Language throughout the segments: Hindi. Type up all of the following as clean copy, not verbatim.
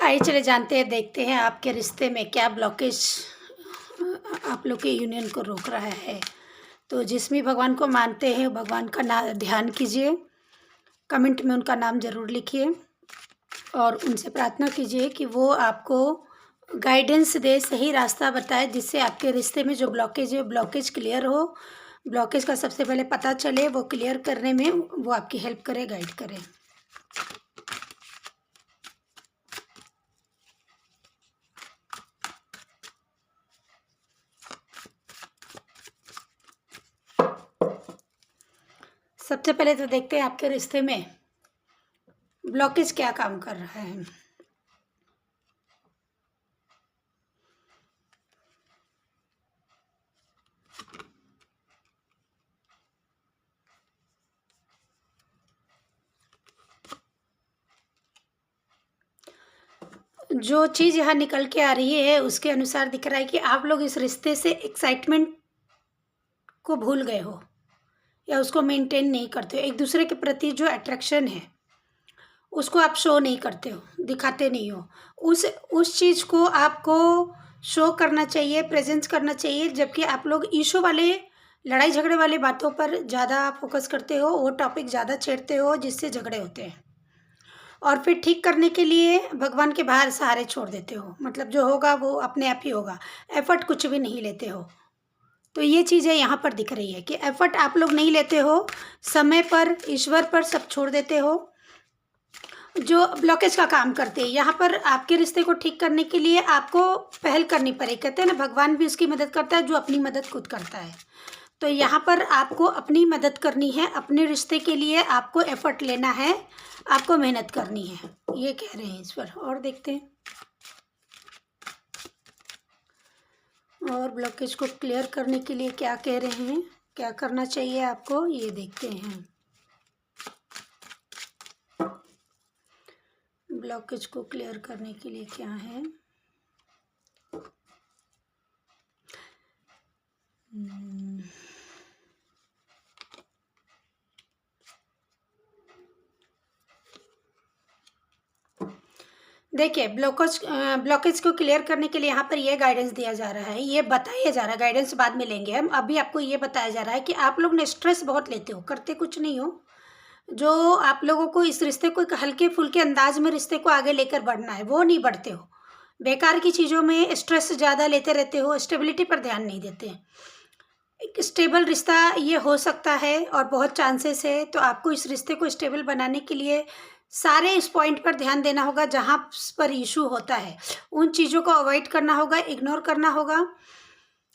आइए चले जानते हैं, देखते हैं आपके रिश्ते में क्या ब्लॉकेज आप लोग के यूनियन को रोक रहा है। तो जिस भी भगवान को मानते हैं भगवान का ध्यान कीजिए, कमेंट में उनका नाम ज़रूर लिखिए और उनसे प्रार्थना कीजिए कि वो आपको गाइडेंस दे, सही रास्ता बताए, जिससे आपके रिश्ते में जो ब्लॉकेज है ब्लॉकेज क्लियर हो। ब्लॉकेज का सबसे पहले पता चले, वो क्लियर करने में वो आपकी हेल्प करे, गाइड करे। सबसे पहले तो देखते हैं आपके रिश्ते में ब्लॉकेज क्या काम कर रहा है। जो चीज़ यहाँ निकल के आ रही है उसके अनुसार दिख रहा है कि आप लोग इस रिश्ते से एक्साइटमेंट को भूल गए हो या उसको मेंटेन नहीं करते हो। एक दूसरे के प्रति जो अट्रैक्शन है उसको आप शो नहीं करते हो, दिखाते नहीं हो। उस चीज़ को आपको शो करना चाहिए, प्रेजेंस करना चाहिए। जबकि आप लोग इशू वाले, लड़ाई झगड़े वाले बातों पर ज़्यादा फोकस करते हो, वो टॉपिक ज़्यादा छेड़ते हो जिससे झगड़े होते हैं, और फिर ठीक करने के लिए भगवान के बाहर सहारे छोड़ देते हो। मतलब जो होगा वो अपने आप ही होगा, एफर्ट कुछ भी नहीं लेते हो। तो ये चीज़ें यहाँ पर दिख रही है कि एफर्ट आप लोग नहीं लेते हो, समय पर, ईश्वर पर सब छोड़ देते हो, जो ब्लॉकेज का काम करते हैं। यहाँ पर आपके रिश्ते को ठीक करने के लिए आपको पहल करनी पड़ेगी। कहते हैं ना, भगवान भी उसकी मदद करता है जो अपनी मदद खुद करता है। तो यहाँ पर आपको अपनी मदद करनी है, अपने रिश्ते के लिए आपको एफर्ट लेना है, आपको मेहनत करनी है, ये कह रहे हैं ईश्वर। और देखते हैं और ब्लॉकेज को क्लियर करने के लिए क्या कह रहे हैं, क्या करना चाहिए आपको, ये देखते हैं। ब्लॉकेज को क्लियर करने के लिए क्या है। देखिए, ब्लॉकेज को क्लियर करने के लिए यहाँ पर ये गाइडेंस दिया जा रहा है, ये बताया जा रहा है, गाइडेंस बाद में लेंगे हम। अभी आपको ये बताया जा रहा है कि आप लोग ने स्ट्रेस बहुत लेते हो, करते कुछ नहीं हो। जो आप लोगों को इस रिश्ते को एक हल्के फुल्के अंदाज में रिश्ते को आगे लेकर बढ़ना है, वो नहीं बढ़ते हो। बेकार की चीज़ों में स्ट्रेस ज़्यादा लेते रहते हो, स्टेबिलिटी पर ध्यान नहीं देते हैं। एक स्टेबल रिश्ता ये हो सकता है और बहुत चांसेस है। तो आपको इस रिश्ते को स्टेबल बनाने के लिए सारे इस पॉइंट पर ध्यान देना होगा जहाँ पर इशू होता है। उन चीज़ों को अवॉइड करना होगा, इग्नोर करना होगा,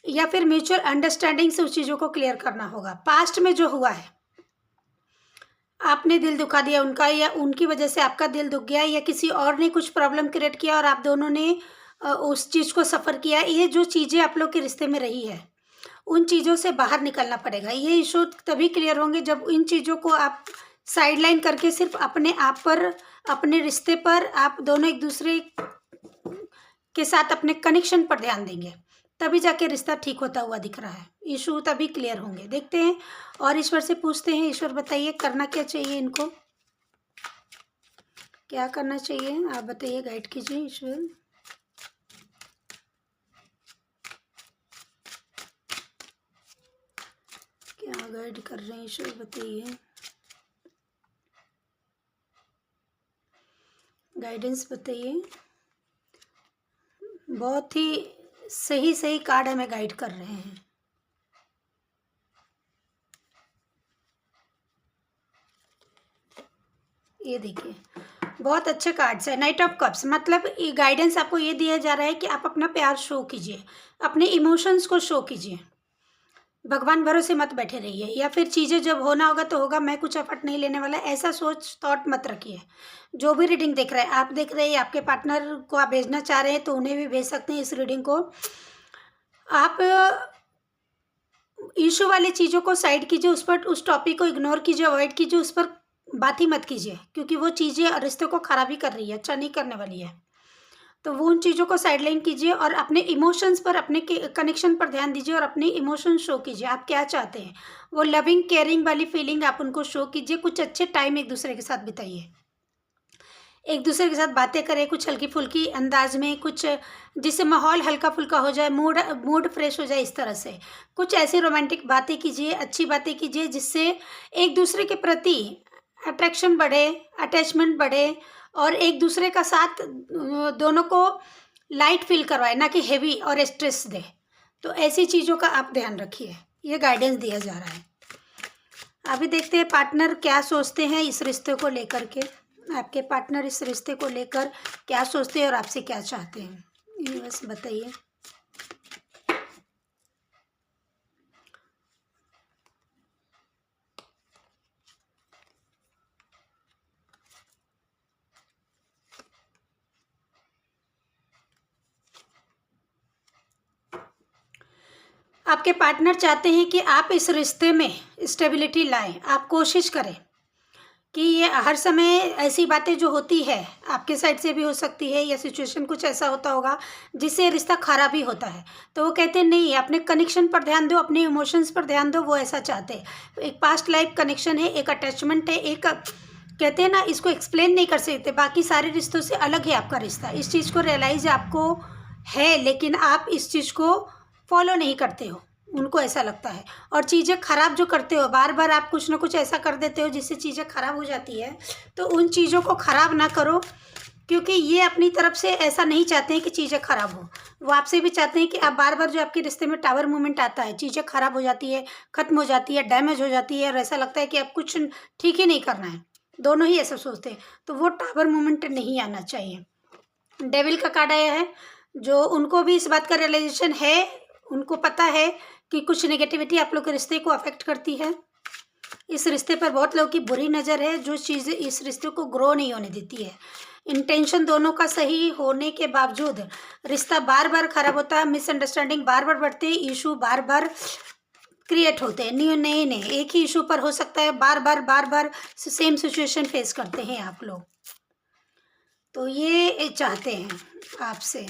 या फिर म्यूचुअल अंडरस्टैंडिंग से उस चीज़ों को क्लियर करना होगा। पास्ट में जो हुआ है, आपने दिल दुखा दिया उनका, या उनकी वजह से आपका दिल दुख गया, या किसी और ने कुछ प्रॉब्लम क्रिएट किया और आप दोनों ने उस चीज़ को सफ़र किया। ये जो चीज़ें आप लोग के रिश्ते में रही है, उन चीज़ों से बाहर निकलना पड़ेगा। ये इशू तभी क्लियर होंगे जब इन चीज़ों को आप साइडलाइन करके सिर्फ अपने आप पर, अपने रिश्ते पर, आप दोनों एक दूसरे के साथ अपने कनेक्शन पर ध्यान देंगे, तभी जाके रिश्ता ठीक होता हुआ दिख रहा है। इशू तभी क्लियर होंगे। देखते हैं और ईश्वर से पूछते हैं, ईश्वर बताइए करना क्या चाहिए इनको, क्या करना चाहिए, आप बताइए, गाइड कीजिए ईश्वर। क्या गाइड कर रहे हैं ईश्वर, बताइए, गाइडेंस बताइए। बहुत ही सही सही कार्ड हमें गाइड कर रहे हैं। ये देखिए, बहुत अच्छे कार्ड्स है। नाइट ऑफ कप्स, मतलब ये गाइडेंस आपको ये दिया जा रहा है कि आप अपना प्यार शो कीजिए, अपने इमोशंस को शो कीजिए, भगवान भरोसे मत बैठे रहिए, या फिर चीज़ें जब होना होगा तो होगा, मैं कुछ एफर्ट नहीं लेने वाला, ऐसा सोच थॉट मत रखिए। जो भी रीडिंग देख रहे हैं, आप देख रहे हैं, आपके पार्टनर को आप भेजना चाह रहे हैं तो उन्हें भी भेज सकते हैं इस रीडिंग को। आप इशू वाली चीज़ों को साइड कीजिए, उस पर, उस टॉपिक को इग्नोर कीजिए, अवॉइड कीजिए, उस पर बात ही मत कीजिए, क्योंकि वो चीज़ें रिश्ते को खराब ही कर रही है, अच्छा नहीं करने वाली है। तो वो उन चीज़ों को साइडलाइन कीजिए और अपने इमोशंस पर, अपने कनेक्शन पर ध्यान दीजिए और अपने इमोशन शो कीजिए। आप क्या चाहते हैं, वो लविंग केयरिंग वाली फीलिंग आप उनको शो कीजिए। कुछ अच्छे टाइम एक दूसरे के साथ बिताइए। एक दूसरे के साथ बातें करें कुछ हल्की फुल्की अंदाज में, कुछ जिससे माहौल हल्का फुल्का हो जाए, मूड मूड फ्रेश हो जाए। इस तरह से कुछ ऐसी रोमांटिक बातें कीजिए, अच्छी बातें कीजिए, जिससे एक दूसरे के प्रति अट्रैक्शन बढ़े, अटैचमेंट बढ़े, और एक दूसरे का साथ दोनों को लाइट फील करवाए, ना कि हेवी और स्ट्रेस दे। तो ऐसी चीज़ों का आप ध्यान रखिए, ये गाइडेंस दिया जा रहा है। अभी देखते हैं पार्टनर क्या सोचते हैं इस रिश्ते को लेकर के। आपके पार्टनर इस रिश्ते को लेकर क्या सोचते हैं और आपसे क्या चाहते हैं, ये बस बताइए। आपके पार्टनर चाहते हैं कि आप इस रिश्ते में स्टेबिलिटी लाएं। आप कोशिश करें कि ये हर समय ऐसी बातें जो होती है आपके साइड से भी हो सकती है, या सिचुएशन कुछ ऐसा होता होगा जिससे रिश्ता खराब ही होता है, तो वो कहते हैं नहीं, अपने कनेक्शन पर ध्यान दो, अपने इमोशंस पर ध्यान दो। वो ऐसा चाहते हैं। एक पास्ट लाइफ कनेक्शन है, एक अटैचमेंट है, एक कहते हैं ना, इसको एक्सप्लेन नहीं कर सकते, बाकी सारे रिश्तों से अलग है आपका रिश्ता। इस चीज़ को रियलाइज आपको है, लेकिन आप इस चीज़ को फॉलो नहीं करते हो, उनको ऐसा लगता है। और चीज़ें ख़राब जो करते हो, बार बार आप कुछ ना कुछ ऐसा कर देते हो जिससे चीज़ें ख़राब हो जाती है, तो उन चीज़ों को ख़राब ना करो, क्योंकि ये अपनी तरफ से ऐसा नहीं चाहते हैं कि चीज़ें ख़राब हो। वो आपसे भी चाहते हैं कि आप बार बार जो आपके रिश्ते में टावर मूवमेंट आता है, चीज़ें ख़राब हो जाती है, ख़त्म हो जाती है, डैमेज हो जाती है, और ऐसा लगता है कि अब कुछ ठीक ही नहीं करना है। दोनों ही ऐसा सोचते हैं, तो वो टावर मूवमेंट नहीं आना चाहिए। डेविल का कार्ड आया है, जो उनको भी इस बात का रियलाइजेशन है, उनको पता है कि कुछ नेगेटिविटी आप लोग के रिश्ते को अफेक्ट करती है। इस रिश्ते पर बहुत लोगों की बुरी नज़र है, जो चीज़ें इस रिश्ते को ग्रो नहीं होने देती है। इंटेंशन दोनों का सही होने के बावजूद रिश्ता बार बार खराब होता है, मिसअंडरस्टैंडिंग बार बार बढ़ते हैं, इशू बार बार क्रिएट होते हैं, नए नए एक ही इशू पर हो सकता है, बार बार सेम सिचुएशन फेस करते हैं आप लोग। तो ये चाहते हैं आपसे।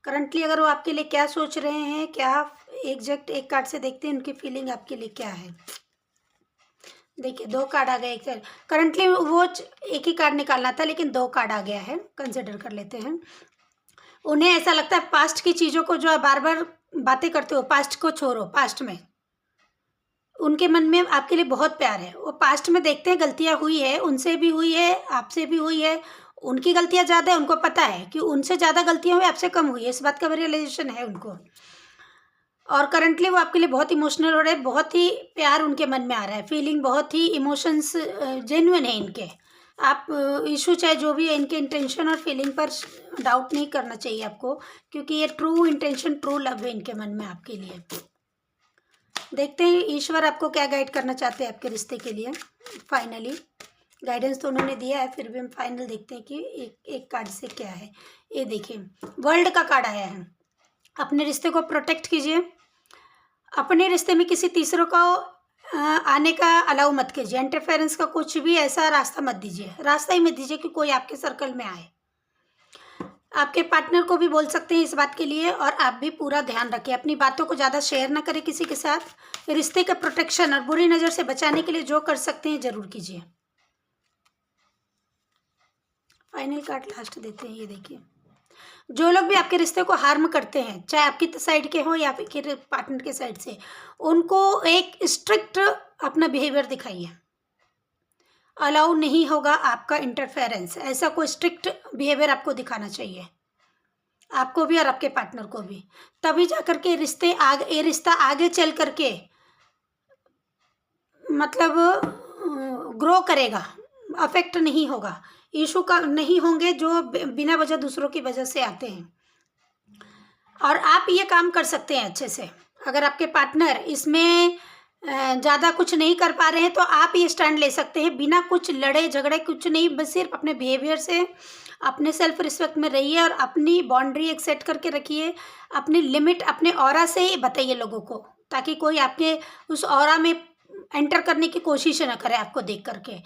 करंटली अगर वो आपके लिए क्या सोच रहे हैं, क्या एग्जैक्ट एक कार्ड से देखते हैं उनकी फीलिंग आपके लिए क्या है। देखिए 2 कार्ड आ गए। एक करंटली वो एक ही कार्ड निकालना था, लेकिन 2 कार्ड आ गया है, कंसिडर कर लेते हैं। उन्हें ऐसा लगता है पास्ट की चीज़ों को जो आप बार बार बातें करते हो, पास्ट को छोड़ो। पास्ट में उनके मन में आपके लिए बहुत प्यार है। वो पास्ट में देखते हैं गलतियाँ हुई है, उनसे भी हुई है, आपसे भी हुई है। उनकी गलतियाँ ज़्यादा है, उनको पता है कि उनसे ज़्यादा गलतियाँ हुई, आपसे कम हुई है, इस बात का रियलाइजेशन है उनको। और करंटली वो आपके लिए बहुत इमोशनल हो रहे हैं, बहुत ही प्यार उनके मन में आ रहा है, फीलिंग बहुत ही इमोशंस जेन्युइन है इनके। आप इशू चाहे जो भी है, इनके इंटेंशन और फीलिंग पर डाउट नहीं करना चाहिए आपको, क्योंकि ये ट्रू इंटेंशन, ट्रू लव है इनके मन में आपके लिए। देखते हैं ईश्वर आपको क्या गाइड करना चाहते हैं आपके रिश्ते के लिए। फाइनली गाइडेंस तो उन्होंने दिया है, फिर भी हम फाइनल देखते हैं कि एक कार्ड से क्या है। ये देखिए वर्ल्ड का कार्ड आया है। अपने रिश्ते को प्रोटेक्ट कीजिए, अपने रिश्ते में किसी तीसरों को आने का अलाउ मत कीजिए। इंटरफेरेंस का कुछ भी ऐसा रास्ता मत दीजिए, रास्ता ही मत दीजिए कि कोई आपके सर्कल में आए। आपके पार्टनर को भी बोल सकते हैं इस बात के लिए, और आप भी पूरा ध्यान रखें, अपनी बातों को ज़्यादा शेयर ना करें किसी के साथ। रिश्ते का प्रोटेक्शन और बुरी नज़र से बचाने के लिए जो कर सकते हैं ज़रूर कीजिए। फाइनल कार्ड लास्ट देते हैं। ये देखिए जो लोग भी आपके रिश्ते को हार्म करते हैं, चाहे आपकी साइड के हो या फिर पार्टनर के साइड से, उनको एक स्ट्रिक्ट अपना बिहेवियर दिखाइए। अलाउ नहीं होगा आपका इंटरफेरेंस, ऐसा कोई स्ट्रिक्ट बिहेवियर आपको दिखाना चाहिए, आपको भी और आपके पार्टनर को भी। तभी जाकर के रिश्ता आगे चल करके मतलब ग्रो करेगा, अफेक्ट नहीं होगा, इशू का नहीं होंगे जो बिना वजह दूसरों की वजह से आते हैं। और आप ये काम कर सकते हैं अच्छे से। अगर आपके पार्टनर इसमें ज़्यादा कुछ नहीं कर पा रहे हैं, तो आप ये स्टैंड ले सकते हैं बिना कुछ लड़े झगड़े, कुछ नहीं, बस सिर्फ अपने बिहेवियर से, अपने सेल्फ रिस्पेक्ट में रहिए और अपनी बाउंड्री एक सेट करके रखिए। अपनी लिमिट अपने ऑरा से ही बताइए लोगों को, ताकि कोई आपके उस ऑरा में एंटर करने की कोशिश ना करे आपको देख करके।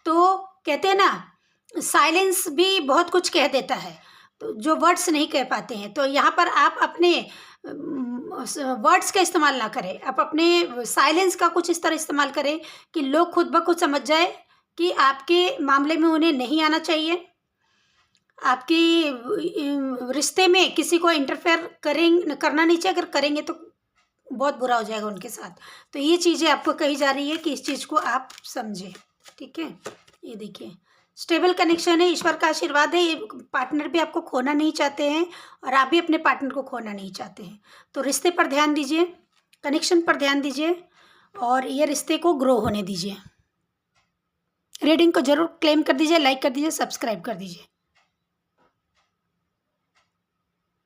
तो कहते हैं ना, साइलेंस भी बहुत कुछ कह देता है, तो जो वर्ड्स नहीं कह पाते हैं। तो यहाँ पर आप अपने वर्ड्स का इस्तेमाल ना करें, आप अपने साइलेंस का कुछ इस तरह इस्तेमाल करें कि लोग खुद ब खुद समझ जाए कि आपके मामले में उन्हें नहीं आना चाहिए, आपकी रिश्ते में किसी को इंटरफेयर करना नहीं चाहिए, अगर करेंगे तो बहुत बुरा हो जाएगा उनके साथ। तो ये चीज़ें आपको कही जा रही है कि इस चीज़ को आप समझें, ठीक है। ये देखिए स्टेबल कनेक्शन है, ईश्वर का आशीर्वाद है, ये पार्टनर भी आपको खोना नहीं चाहते हैं और आप भी अपने पार्टनर को खोना नहीं चाहते हैं। तो रिश्ते पर ध्यान दीजिए, कनेक्शन पर ध्यान दीजिए और ये रिश्ते को ग्रो होने दीजिए। रीडिंग को जरूर क्लेम कर दीजिए, लाइक कर दीजिए, सब्सक्राइब कर दीजिए।